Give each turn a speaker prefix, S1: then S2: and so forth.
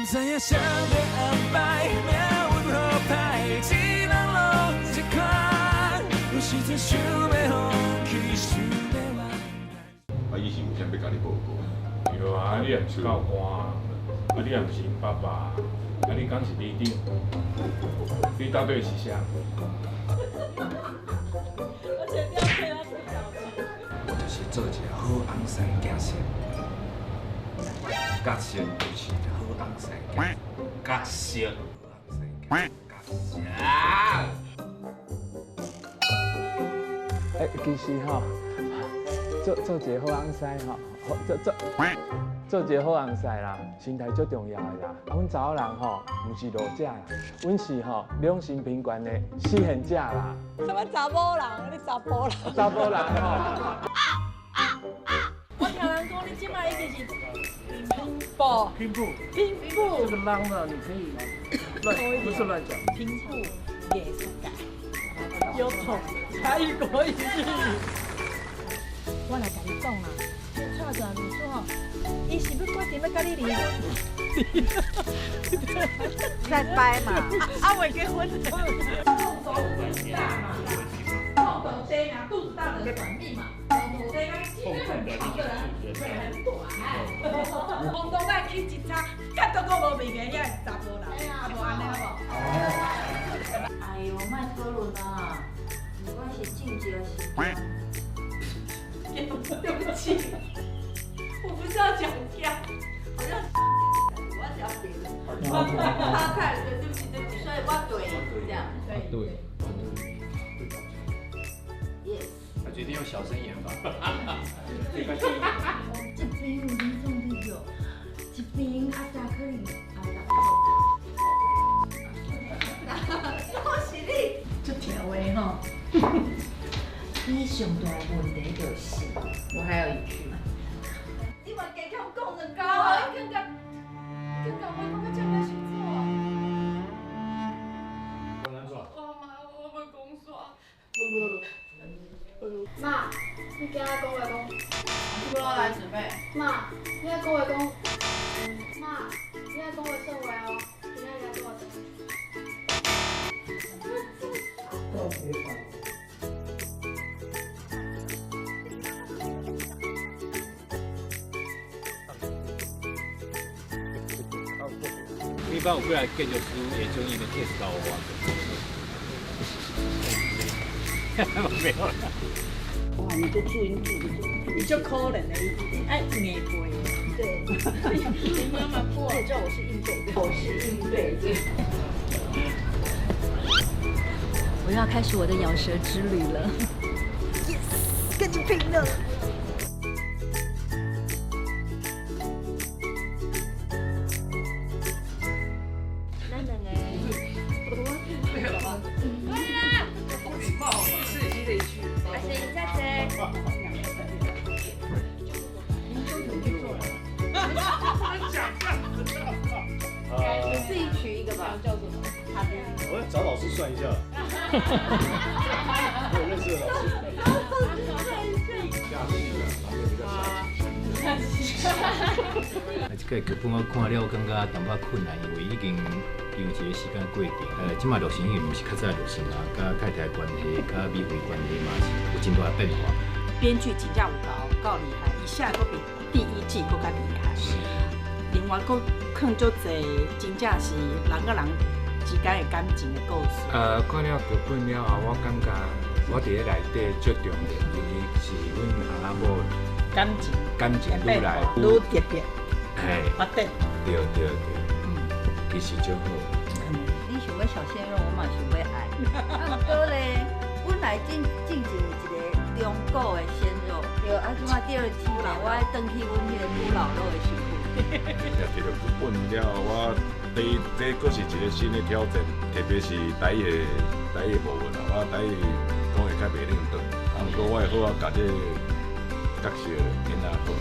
S1: 知影谁要安排，命运好歹，一人拢一款。有时阵想要放弃，想要忘。
S2: 啊，伊是有啥要甲你报告？
S3: 对啊，你也不是教官啊，你也不是因爸爸，啊，你讲是里长，你到底是啥？
S4: 而且不要配他出表情。
S1: 我就是做一个好翁婿行先，角色就是好翁婿。角色。
S5: 其实吼，做一个好翁婿吼，做一个好翁婿啦，心态最重要的啦。啊，阮查某人吼，毋是弱者啦，阮是吼两性平权的实现者啦。
S4: 什么查某人？你查甫人？
S5: 查甫人吼。
S4: 我听人讲，你即摆已经是拼布，
S5: 这个浪呢，你可以不是乱讲。
S4: 拼布艺术界，有统才艺国语。我来甲你讲啦，这蔡传秘书吼，伊是要决定要甲你离婚，再掰嘛，未结婚。肚子大嘛，痛头低嘛，肚子大的短命嘛，头低跟肌肉很长的人腿很短，风都带去一擦，看到个无面的遐查甫人，啊无安尼好无？
S6: 哎呦，莫讨论啦，不管是境界是。
S4: 对不起，我不是要讲跳，好像我要讲别的。他太对不起，
S6: 所以我对这样。
S5: 对。
S6: Yes。
S7: 他决定用小声演法。
S6: 一边有严重的有，一边阿达可以
S4: 恭喜你，这条尾哈。
S6: 你上大问题就是，我还有一句。
S4: 你嘛加强讲两高啊！你更加我感觉这样是做。
S7: 我难做。
S4: 妈，我要讲煞。
S8: 妈，你今仔讲话讲，
S6: 不要来准备。
S8: 妈，你仔讲话讲，妈，你仔讲话说话哦，今仔日讲话说。
S7: 一般有几来建筑师会将伊的 case 交我。没有啦。
S4: 哇，你都注音注，你就可怜了，哎，硬背。对，你妈妈过，也知道我是硬背的，我是硬背的。
S9: 我要开始我的咬舌之旅了。Yes， 跟你拼了！
S6: 咱两个。
S4: 刺激的一句。
S6: 还是你再坐。你自己取一个吧。叫什么？
S7: 我要找老师算一下。我有认识的老师。这个剧本我看了，感觉淡薄困难，因为已经有一个时间过定。即马陆星宇毋是较早陆星啊，甲太太关系、甲美惠关系嘛是有真大的变化。
S4: 编剧真正有够厉害，一下佫比第一季佫较厉害。另外佫藏足侪真正是人甲人之间的感情的故事。
S3: 看了剧本了后，我感觉我伫咧内底最重要，尤其是阮阿某感情愈来
S4: 愈特别。
S3: 嘿，
S4: 对。
S3: 对，其实就好。
S6: 你想要小鲜肉，我嘛想要爱。啊，不过咧，本来进前有一个中国的鲜肉，对，啊，即马第二期啦，我爱登去阮迄个古老肉的身躯。
S2: 也摕到剧本了，我这佫是一个新的挑战，特别是台语部分啊，我台语讲会较袂认得，啊，不过我会好啊，甲这角色演啊好。